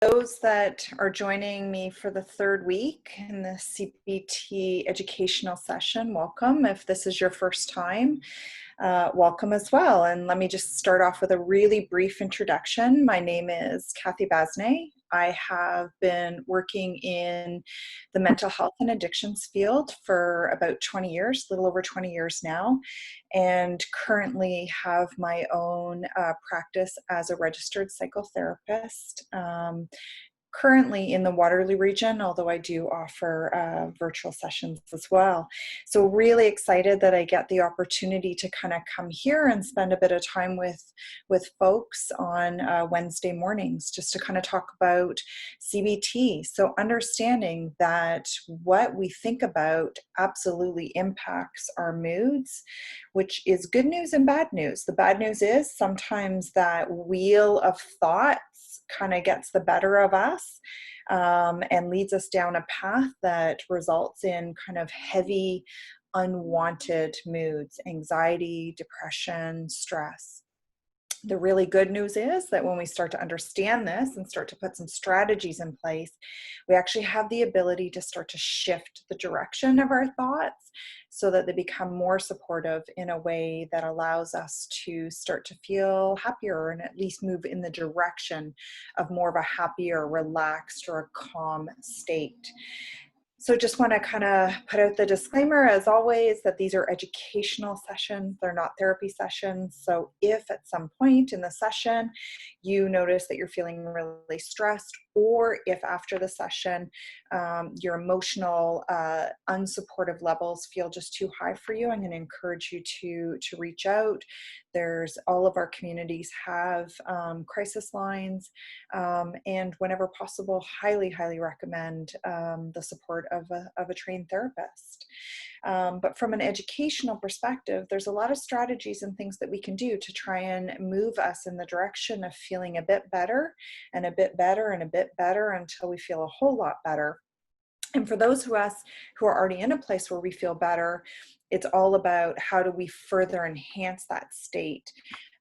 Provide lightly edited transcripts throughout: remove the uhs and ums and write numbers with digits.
Those that are joining me for the third week in the CBT educational session, welcome. If this is your first time, welcome as well. And let me just start off with a really brief introduction. My name is Kathy Bazinet. I have been working in the mental health and addictions field for about 20 years, a little over 20 years now, and currently have my own practice as a registered psychotherapist. Currently in the Waterloo region, although I do offer virtual sessions as well. So really excited that I get the opportunity to kind of come here and spend a bit of time with folks on Wednesday mornings, just to kind of talk about CBT. So understanding that what we think about absolutely impacts our moods, which is good news and bad news. The bad news is sometimes that wheel of thought kind of gets the better of us and leads us down a path that results in kind of heavy, unwanted moods, anxiety, depression, stress. The really good news is that when we start to understand this and start to put some strategies in place, we actually have the ability to start to shift the direction of our thoughts so that they become more supportive in a way that allows us to start to feel happier and at least move in the direction of more of a happier, relaxed, or a calm state. So just want to kind of put out the disclaimer, as always, that these are educational sessions. They're not therapy sessions. So if at some point in the session you notice that you're feeling really stressed, or if after the session your emotional unsupportive levels feel just too high for you, I'm going to encourage you to reach out. There's all of our communities have crisis lines, and whenever possible, highly recommend the support of a trained therapist. But from an educational perspective, there's a lot of strategies and things that we can do to try and move us in the direction of feeling a bit better and a bit better and a bit better until we feel a whole lot better. And for those of us who are already in a place where we feel better, it's all about how do we further enhance that state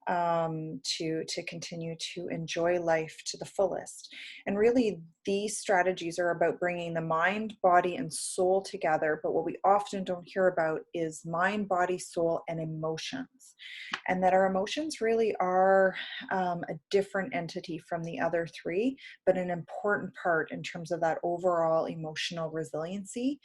to continue to enjoy life to the fullest. And really, these strategies are about bringing the mind, body, and soul together. But what we often don't hear about is mind, body, soul, and emotions. And that our emotions really are a different entity from the other three, but an important part in terms of that overall emotional resiliency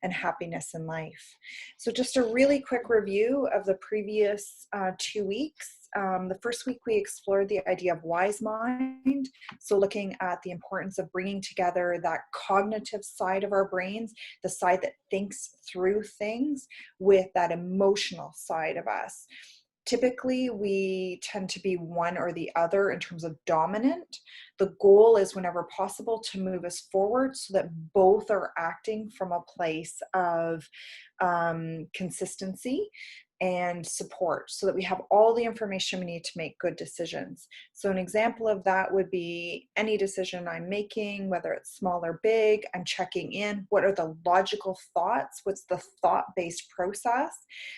and happiness in life. So just a really quick review of the previous 2 weeks. The first week we explored the idea of wise mind, so looking at the importance of bringing together that cognitive side of our brains, the side that thinks through things, with that emotional side of us. Typically, we tend to be one or the other in terms of dominant. The goal is, whenever possible, to move us forward so that both are acting from a place of consistency and support, so that we have all the information we need to make good decisions. So an example of that would be any decision I'm making, whether it's small or big, I'm checking in. What are the logical thoughts? What's the thought-based process?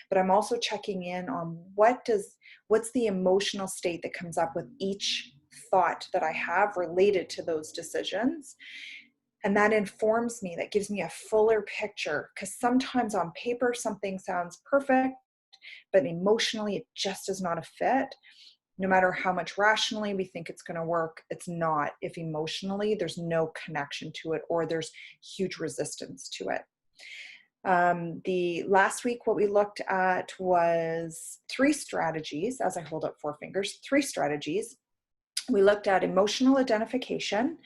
But I'm also checking in on what's the emotional state that comes up with each thought that I have related to those decisions. And that informs me, that gives me a fuller picture, because sometimes on paper something sounds perfect, but emotionally it just is not a fit. No matter how much rationally we think it's going to work, it's not if emotionally there's no connection to it or there's huge resistance to it. The last week, what we looked at was 3 strategies, as I hold up 4 fingers, 3 strategies. We looked at emotional identification,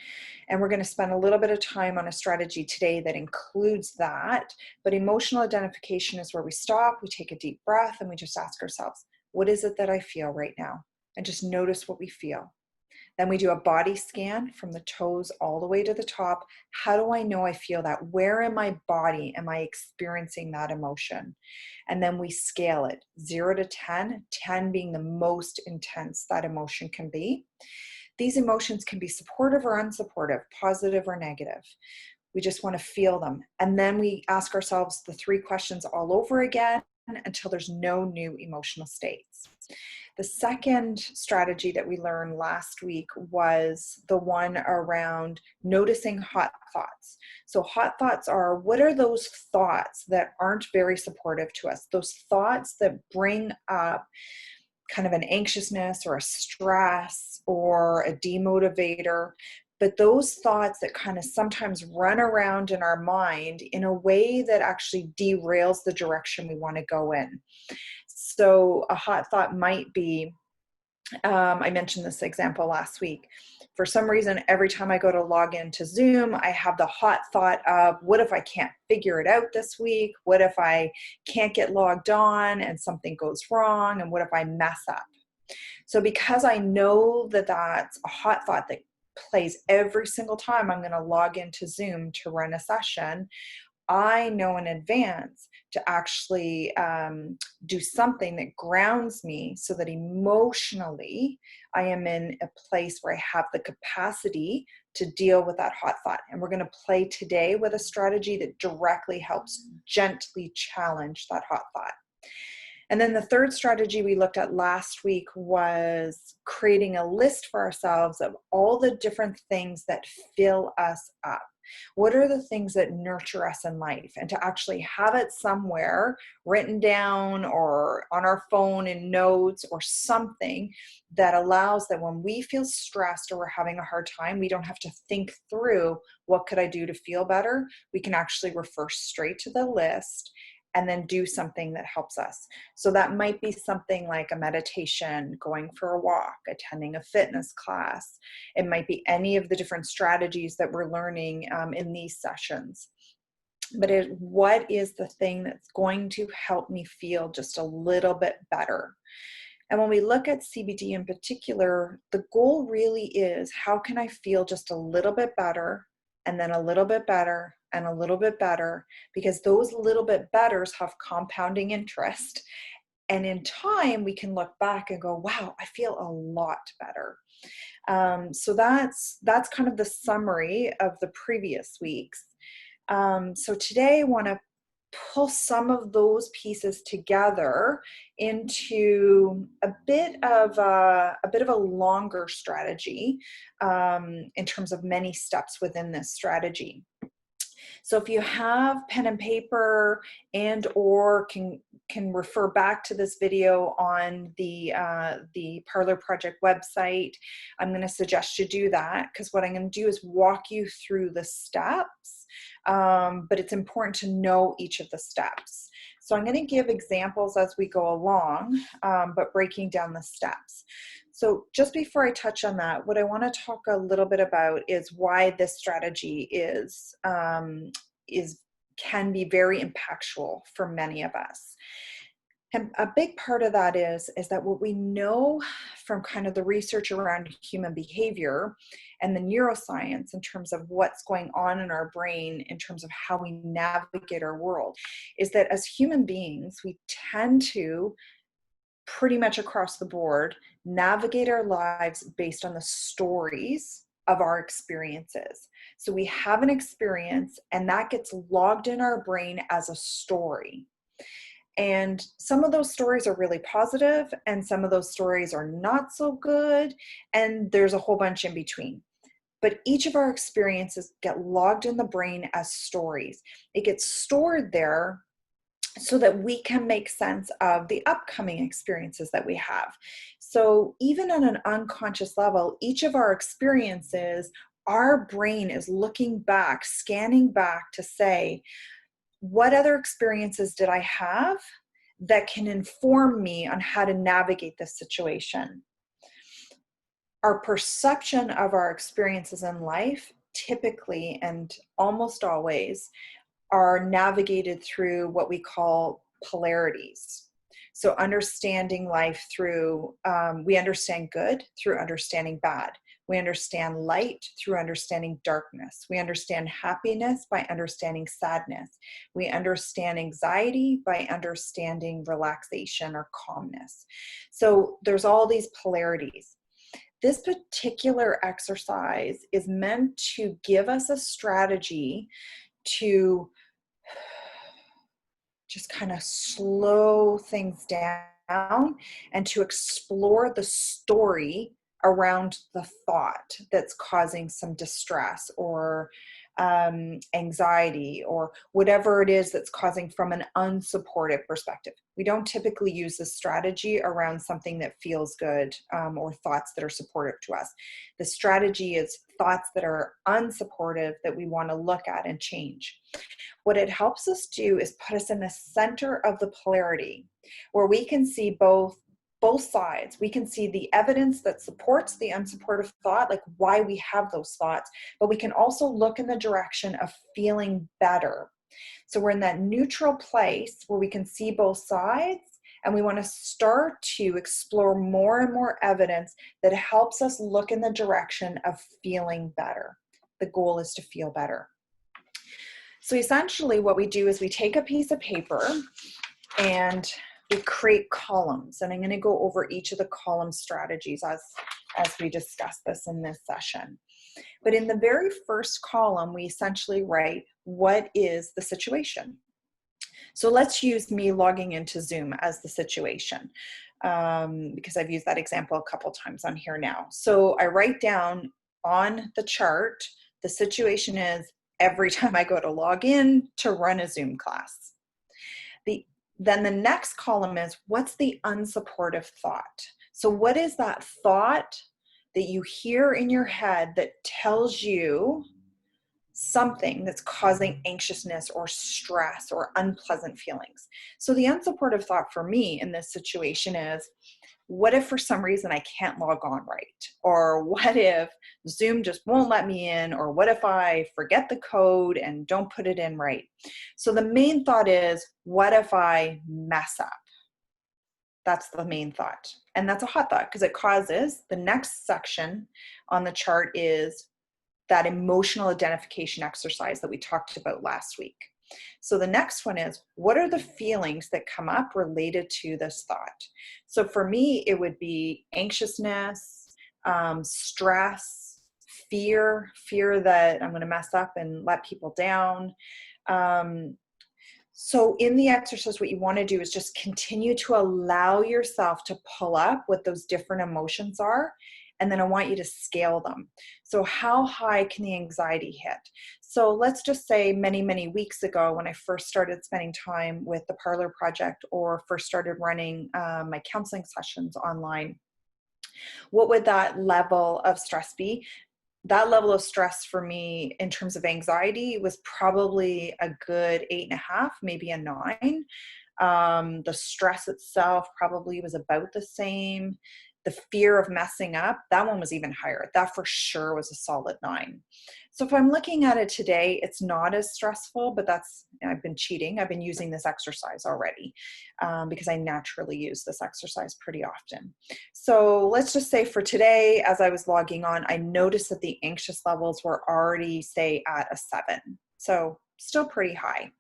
and we're going to spend a little bit of time on a strategy today that includes that. But emotional identification is where we stop, we take a deep breath, and we just ask ourselves, what is it that I feel right now? And just notice what we feel. Then we do a body scan from the toes all the way to the top. How do I know I feel that? Where in my body am I experiencing that emotion? And then we scale it 0 to 10, 10 being the most intense that emotion can be. These emotions can be supportive or unsupportive, positive or negative. We just want to feel them. And then we ask ourselves the 3 questions all over again. until there's no new emotional states. The second strategy that we learned last week was the one around noticing hot thoughts. So hot thoughts are, what are those thoughts that aren't very supportive to us? Those thoughts that bring up kind of an anxiousness or a stress or a demotivator, but those thoughts that kind of sometimes run around in our mind in a way that actually derails the direction we want to go in. So a hot thought might be, I mentioned this example last week. For some reason, every time I go to log into Zoom, I have the hot thought of, what if I can't figure it out this week? What if I can't get logged on and something goes wrong? And what if I mess up? So because I know that that's a hot thought that plays every single time I'm going to log into Zoom to run a session, I know in advance to actually do something that grounds me so that emotionally I am in a place where I have the capacity to deal with that hot thought. And we're going to play today with a strategy that directly helps gently challenge that hot thought. And then the third strategy we looked at last week was creating a list for ourselves of all the different things that fill us up. What are the things that nurture us in life? And to actually have it somewhere written down or on our phone in notes or something that allows that when we feel stressed or we're having a hard time, we don't have to think through what could I do to feel better. We can actually refer straight to the list and then do something that helps us. So that might be something like a meditation, going for a walk, attending a fitness class. It might be any of the different strategies that we're learning in these sessions. But what is the thing that's going to help me feel just a little bit better? And when we look at CBT in particular, the goal really is, how can I feel just a little bit better, and then a little bit better, and a little bit better, because those little bit betters have compounding interest. And in time, we can look back and go, wow, I feel a lot better. So that's kind of the summary of the previous weeks. So today I want to pull some of those pieces together into a bit of a longer strategy in terms of many steps within this strategy. So if you have pen and paper and or can refer back to this video on the Parlor Project website, I'm going to suggest you do that, because what I'm going to do is walk you through the steps, but it's important to know each of the steps. So I'm going to give examples as we go along, but breaking down the steps. So just before I touch on that, what I want to talk a little bit about is why this strategy can be very impactful for many of us. And a big part of that is that what we know from kind of the research around human behavior and the neuroscience in terms of what's going on in our brain in terms of how we navigate our world is that as human beings, we tend to pretty much across the board navigate our lives based on the stories of our experiences. So we have an experience and that gets logged in our brain as a story. And some of those stories are really positive and some of those stories are not so good. And there's a whole bunch in between. But each of our experiences get logged in the brain as stories. It gets stored there so that we can make sense of the upcoming experiences that we have. So even on an unconscious level, each of our experiences, our brain is looking back, scanning back to say, what other experiences did I have that can inform me on how to navigate this situation? Our perception of our experiences in life typically and almost always are navigated through what we call polarities. So understanding life through, we understand good through understanding bad. We understand light through understanding darkness. We understand happiness by understanding sadness. We understand anxiety by understanding relaxation or calmness. So there's all these polarities. This particular exercise is meant to give us a strategy to just kind of slow things down and to explore the story around the thought that's causing some distress or anxiety or whatever it is that's causing from an unsupported perspective. We don't typically use this strategy around something that feels good or thoughts that are supportive to us. The strategy is thoughts that are unsupportive that we want to look at and change. What it helps us do is put us in the center of the polarity where we can see both sides. We can see the evidence that supports the unsupportive thought, like why we have those thoughts, but we can also look in the direction of feeling better. So we're in that neutral place where we can see both sides, and we want to start to explore more and more evidence that helps us look in the direction of feeling better. The goal is to feel better. So essentially what we do is we take a piece of paper and we create columns, and I'm going to go over each of the column strategies as we discuss this in this session. But in the very first column, we essentially write, what is the situation? So let's use me logging into Zoom as the situation, because I've used that example a couple times on here now. So I write down on the chart, the situation is every time I go to log in to run a Zoom class. Then the next column is, what's the unsupportive thought? So what is that thought that you hear in your head that tells you something that's causing anxiousness or stress or unpleasant feelings? So the unsupportive thought for me in this situation is, what if for some reason I can't log on right? Or what if Zoom just won't let me in? Or what if I forget the code and don't put it in right? So the main thought is, what if I mess up? That's the main thought. And that's a hot thought because it causes, the next section on the chart is that emotional identification exercise that we talked about last week. So the next one is, what are the feelings that come up related to this thought? So for me, it would be anxiousness, stress, fear that I'm going to mess up and let people down. So in the exercise, what you want to do is just continue to allow yourself to pull up what those different emotions are. And then I want you to scale them. So how high can the anxiety hit? So let's just say many, many weeks ago when I first started spending time with the Parlor Project or first started running my counseling sessions online, what would that level of stress be? That level of stress for me in terms of anxiety was probably a good 8.5, maybe a 9. The stress itself probably was about the same. The fear of messing up, that one was even higher. That for sure was a solid 9. So if I'm looking at it today, it's not as stressful, but I've been cheating. I've been using this exercise already because I naturally use this exercise pretty often. So let's just say for today, as I was logging on, I noticed that the anxious levels were already, say, at a 7. So still pretty high.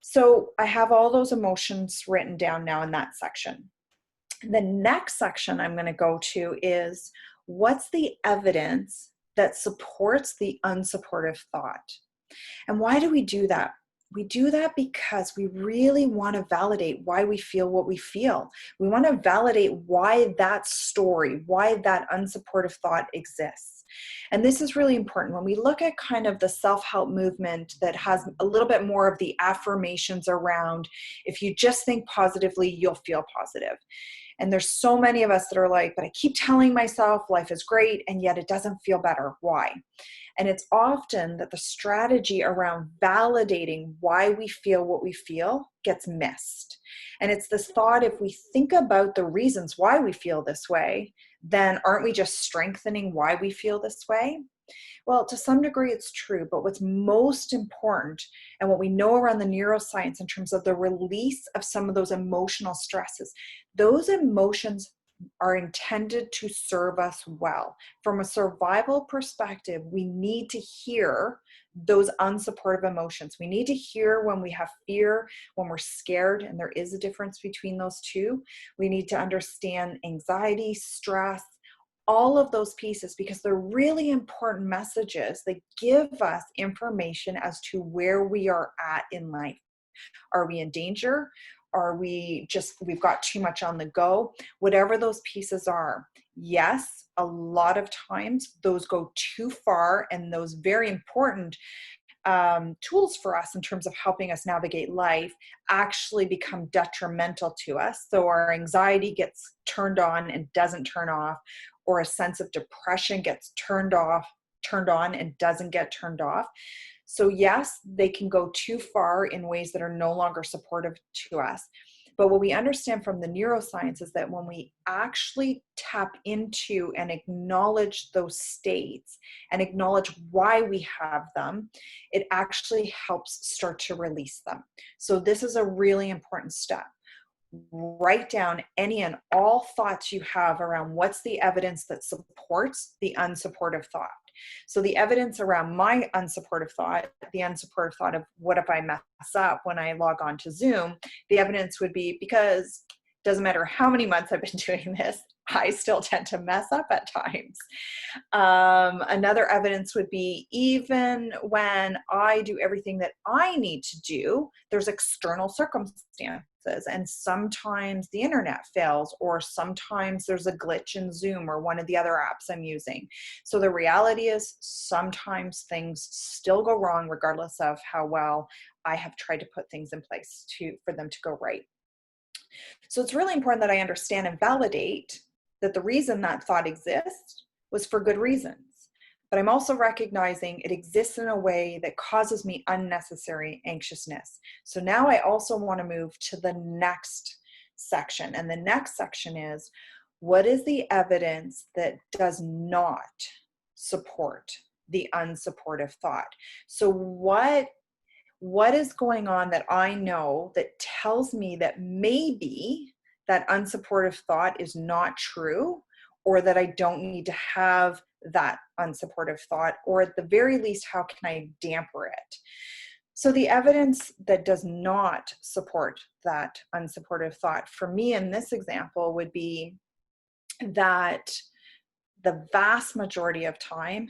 So I have all those emotions written down now in that section. The next section I'm going to go to is, what's the evidence that supports the unsupportive thought? And why do we do that? We do that because we really want to validate why we feel what we feel. We want to validate why that story, why that unsupportive thought exists. And this is really important. When we look at kind of the self-help movement that has a little bit more of the affirmations around, if you just think positively, you'll feel positive. And there's so many of us that are like, but I keep telling myself life is great, and yet it doesn't feel better. Why? And it's often that the strategy around validating why we feel what we feel gets missed. And it's this thought, if we think about the reasons why we feel this way, then aren't we just strengthening why we feel this way? Well, to some degree it's true, but what's most important and what we know around the neuroscience in terms of the release of some of those emotional stresses, those emotions are intended to serve us well. From a survival perspective, we need to hear those unsupportive emotions. We need to hear when we have fear, when we're scared, and there is a difference between those two. We need to understand anxiety, stress, all of those pieces, because they're really important messages that give us information as to where we are at in life. Are we in danger? Are we've got too much on the go? Whatever those pieces are, yes, a lot of times those go too far, and those very important tools for us in terms of helping us navigate life actually become detrimental to us. So our anxiety gets turned on and doesn't turn off, or a sense of depression gets turned on and doesn't get turned off. So yes, they can go too far in ways that are no longer supportive to us. But what we understand from the neuroscience is that when we actually tap into and acknowledge those states and acknowledge why we have them, it actually helps start to release them. So this is a really important step. Write down any and all thoughts you have around what's the evidence that supports the unsupportive thought. So the evidence around my unsupportive thought, the unsupportive thought of what if I mess up when I log on to Zoom, the evidence would be because it doesn't matter how many months I've been doing this, I still tend to mess up at times. Another evidence would be even when I do everything that I need to do, there's external circumstances. And sometimes the internet fails, or sometimes there's a glitch in Zoom or one of the other apps I'm using. So the reality is sometimes things still go wrong regardless of how well I have tried to put things in place for them to go right. So it's really important that I understand and validate that the reason that thought exists was for good reasons. But I'm also recognizing it exists in a way that causes me unnecessary anxiousness. So now I also want to move to the next section. And the next section is, what is the evidence that does not support the unsupportive thought? So what is going on that I know that tells me that maybe that unsupportive thought is not true, or that I don't need to have that unsupportive thought, or at the very least, how can I damper it? So the evidence that does not support that unsupportive thought for me in this example would be that the vast majority of time,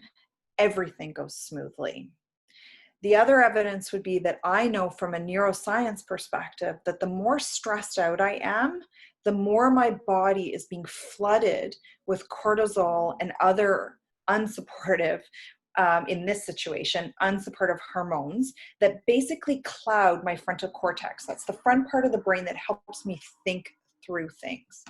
everything goes smoothly. The other evidence would be that I know from a neuroscience perspective that the more stressed out I am, the more my body is being flooded with cortisol and other unsupportive, in this situation, unsupportive hormones that basically cloud my frontal cortex. That's the front part of the brain that helps me think through things.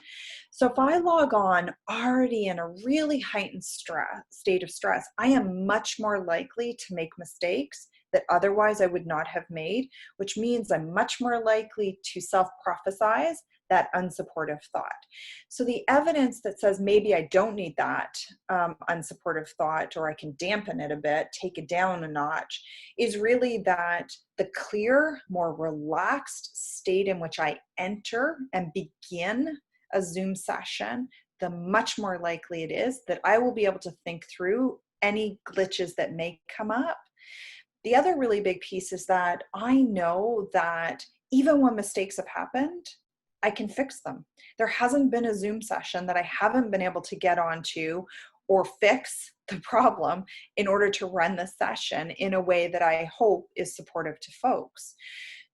So if I log on already in a really heightened state of stress, I am much more likely to make mistakes that otherwise I would not have made, which means I'm much more likely to self-prophesize that unsupportive thought. So the evidence that says maybe I don't need that unsupportive thought, or I can dampen it a bit, take it down a notch, is really that the clear, more relaxed state in which I enter and begin a Zoom session, the much more likely it is that I will be able to think through any glitches that may come up. The other really big piece is that I know that even when mistakes have happened, I can fix them. There hasn't been a Zoom session that I haven't been able to get onto or fix the problem in order to run the session in a way that I hope is supportive to folks.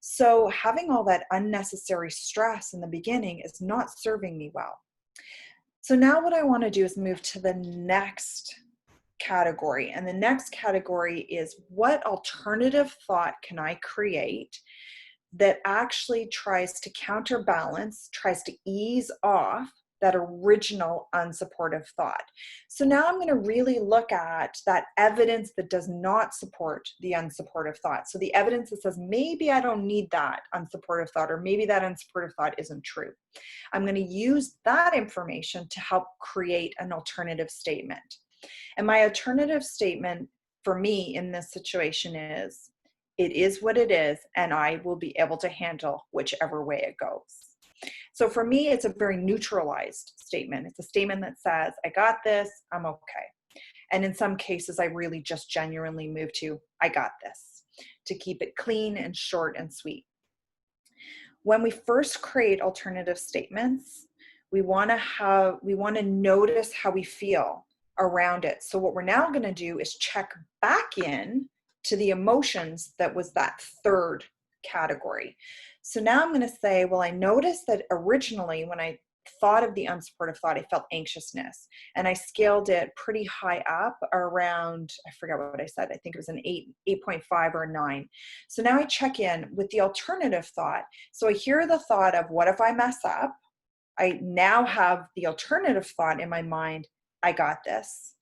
So having all that unnecessary stress in the beginning is not serving me well. So now what I want to do is move to the next category. And the next category is, what alternative thought can I create that actually tries to counterbalance, tries to ease off that original unsupportive thought. So now I'm going to really look at that evidence that does not support the unsupportive thought. So the evidence that says maybe I don't need that unsupportive thought, or maybe that unsupportive thought isn't true. I'm going to use that information to help create an alternative statement. And my alternative statement for me in this situation is, it is what it is, and I will be able to handle whichever way it goes. So for me, it's a very neutralized statement. It's a statement that says, I got this, I'm okay. And in some cases, I really just genuinely move to, I got this, to keep it clean and short and sweet. When we first create alternative statements, we want to notice how we feel around it. So what we're now going to do is check back in to the emotions that was that third category. So now I'm going to say, well, I noticed that originally when I thought of the unsupportive thought, I felt anxiousness, and I scaled it pretty high up around, I forgot what I said. I think it was an 8.5 or a 9. So now I check in with the alternative thought. So I hear the thought of, what if I mess up? I now have the alternative thought in my mind, I got this.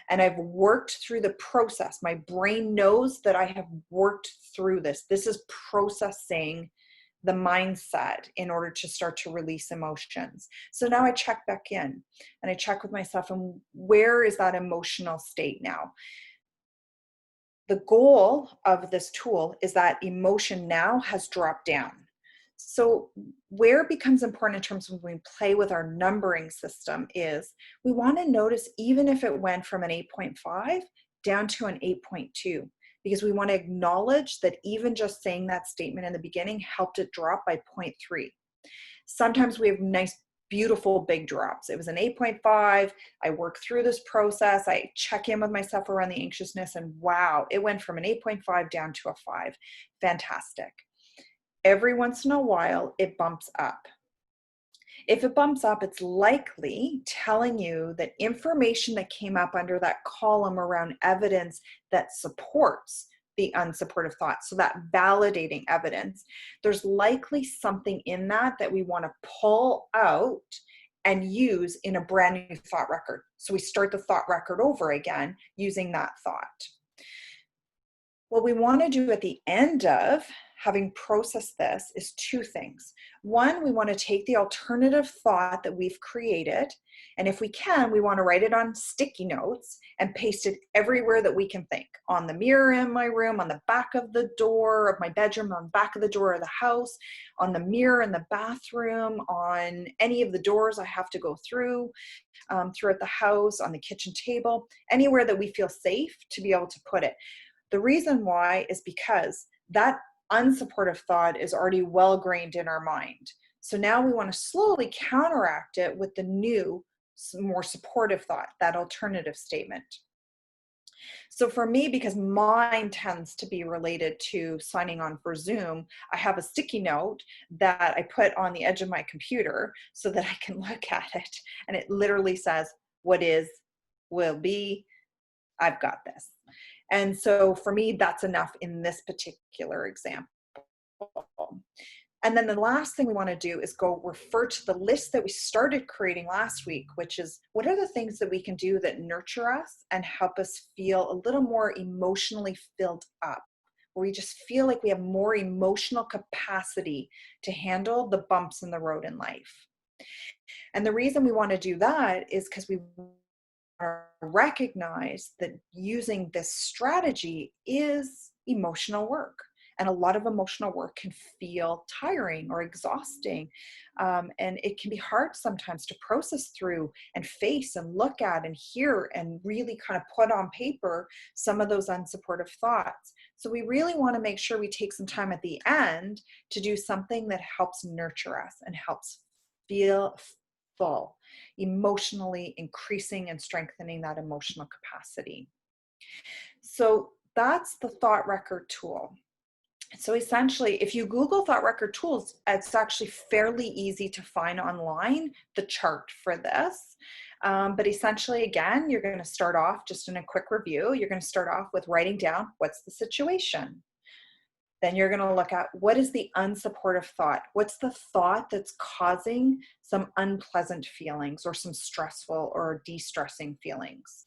And I've worked through the process. My brain knows that I have worked through this. This is processing the mindset in order to start to release emotions. So now I check back in and I check with myself, and where is that emotional state now? The goal of this tool is that emotion now has dropped down. So where it becomes important in terms of when we play with our numbering system is we want to notice even if it went from an 8.5 down to an 8.2, because we want to acknowledge that even just saying that statement in the beginning helped it drop by 0.3. Sometimes we have nice, beautiful big drops. It was an 8.5. I work through this process. I check in with myself around the anxiousness, and wow, it went from an 8.5 down to a 5. Fantastic. Every once in a while, it bumps up. If it bumps up, it's likely telling you that information that came up under that column around evidence that supports the unsupportive thought, so that validating evidence, there's likely something in that that we want to pull out and use in a brand new thought record. So we start the thought record over again using that thought. What we want to do at the end of having processed this is two things. One, we want to take the alternative thought that we've created, and if we can, we want to write it on sticky notes and paste it everywhere that we can think. On the mirror in my room, on the back of the door of my bedroom, on the back of the door of the house, on the mirror in the bathroom, on any of the doors I have to go through, throughout the house, on the kitchen table, anywhere that we feel safe to be able to put it. The reason why is because that unsupportive thought is already well grained in our mind. So now we want to slowly counteract it with the new, more supportive thought, that alternative statement. So for me, because mine tends to be related to signing on for Zoom, I have a sticky note that I put on the edge of my computer so that I can look at it. And it literally says, what is, will be, I've got this. And so for me, that's enough in this particular example. And then the last thing we want to do is go refer to the list that we started creating last week, which is what are the things that we can do that nurture us and help us feel a little more emotionally filled up, where we just feel like we have more emotional capacity to handle the bumps in the road in life. And the reason we want to do that is because we recognize that using this strategy is emotional work. And a lot of emotional work can feel tiring or exhausting. And it can be hard sometimes to process through and face and look at and hear and really kind of put on paper some of those unsupportive thoughts. So we really want to make sure we take some time at the end to do something that helps nurture us and helps feel full, emotionally increasing and strengthening that emotional capacity. So that's the thought record tool. So essentially, if you Google thought record tools, it's actually fairly easy to find online the chart for this. But essentially, again, you're going to start off, just in a quick review, you're going to start off with writing down what's the situation. Then you're going to look at what is the unsupportive thought? What's the thought that's causing some unpleasant feelings or some stressful or de-stressing feelings?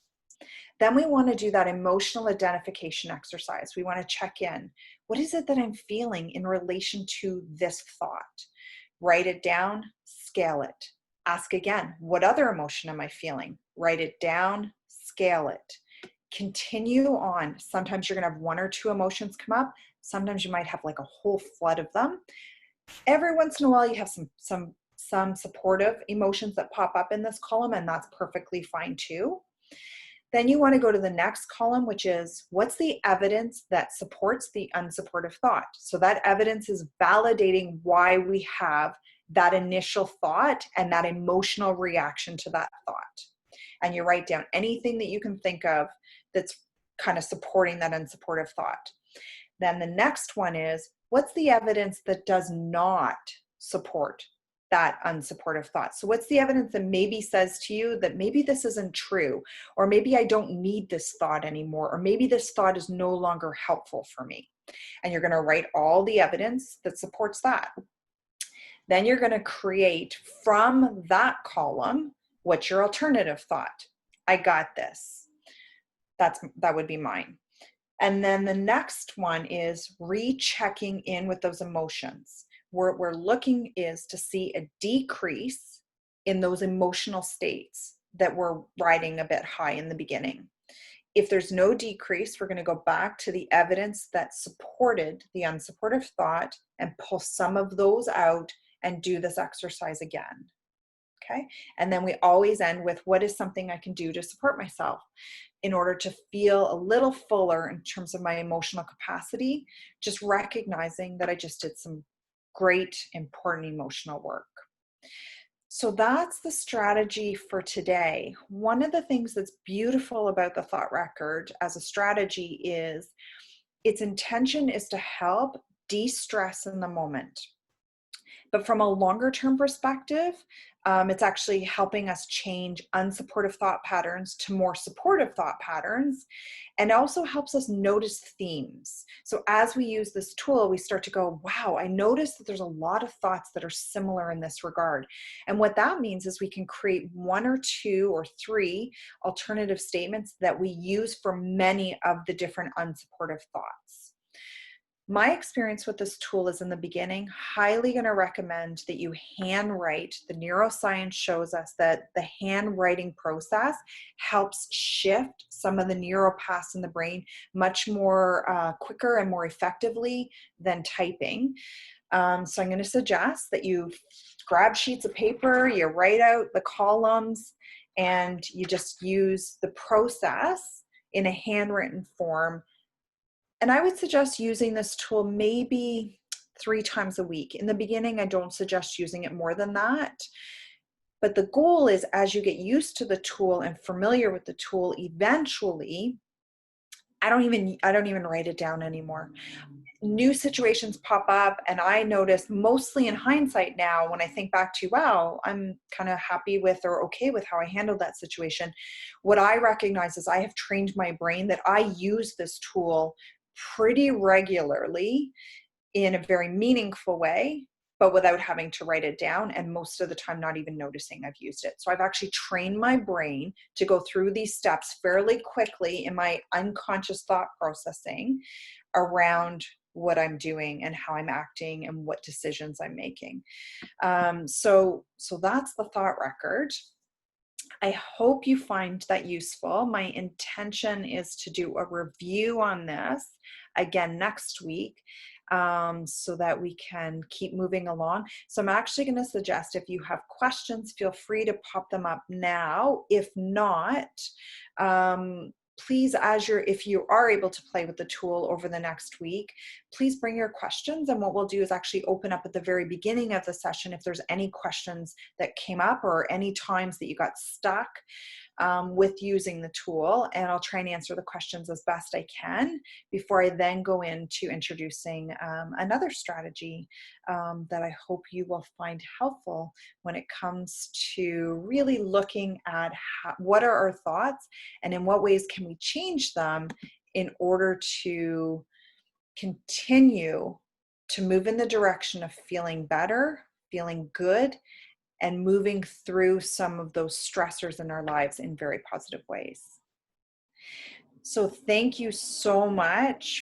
Then we want to do that emotional identification exercise. We want to check in. What is it that I'm feeling in relation to this thought? Write it down, scale it. Ask again, what other emotion am I feeling? Write it down, scale it. Continue on. Sometimes you're going to have one or two emotions come up. Sometimes you might have like a whole flood of them. Every once in a while, you have some supportive emotions that pop up in this column, and that's perfectly fine too. Then you want to go to the next column, which is what's the evidence that supports the unsupportive thought? So that evidence is validating why we have that initial thought and that emotional reaction to that thought. And you write down anything that you can think of that's kind of supporting that unsupportive thought. Then the next one is what's the evidence that does not support that unsupportive thought? So what's the evidence that maybe says to you that maybe this isn't true, or maybe I don't need this thought anymore, or maybe this thought is no longer helpful for me? And you're going to write all the evidence that supports that. Then you're going to create from that column, what's your alternative thought? I got this. That would be mine. And then the next one is rechecking in with those emotions. What we're looking is to see a decrease in those emotional states that were riding a bit high in the beginning. If there's no decrease, we're going to go back to the evidence that supported the unsupportive thought and pull some of those out and do this exercise again. Okay. And then we always end with, what is something I can do to support myself in order to feel a little fuller in terms of my emotional capacity, just recognizing that I just did some great, important emotional work. So that's the strategy for today. One of the things that's beautiful about the thought record as a strategy is its intention is to help de-stress in the moment. But from a longer term perspective, it's actually helping us change unsupportive thought patterns to more supportive thought patterns, and also helps us notice themes. So as we use this tool, we start to go, wow, I noticed that there's a lot of thoughts that are similar in this regard. And what that means is we can create 1 or 2 or 3 alternative statements that we use for many of the different unsupportive thoughts. My experience with this tool is, in the beginning, highly going to recommend that you handwrite. The neuroscience shows us that the handwriting process helps shift some of the neural paths in the brain much more quicker and more effectively than typing. So I'm going to suggest that you grab sheets of paper, you write out the columns, and you just use the process in a handwritten form. And I would suggest using this tool maybe 3 times a week. In the beginning, I don't suggest using it more than that. But the goal is, as you get used to the tool and familiar with the tool, eventually, I don't even write it down anymore. New situations pop up, and I notice, mostly in hindsight now, when I think back to, wow, I'm kind of happy with or okay with how I handled that situation. What I recognize is I have trained my brain that I use this tool pretty regularly in a very meaningful way, but without having to write it down, and most of the time not even noticing I've used it. So I've actually trained my brain to go through these steps fairly quickly in my unconscious thought processing around what I'm doing and how I'm acting and what decisions I'm making. So that's the thought record. I hope you find that useful. My intention is to do a review on this again next week, so that we can keep moving along. So I'm actually going to suggest, if you have questions, feel free to pop them up now. If not, please, if you are able to play with the tool over the next week, please bring your questions. And what we'll do is actually open up at the very beginning of the session if there's any questions that came up or any times that you got stuck with using the tool. And I'll try and answer the questions as best I can before I then go into introducing another strategy that I hope you will find helpful when it comes to really looking at what are our thoughts and in what ways can we change them in order to continue to move in the direction of feeling better, feeling good, and moving through some of those stressors in our lives in very positive ways. So thank you so much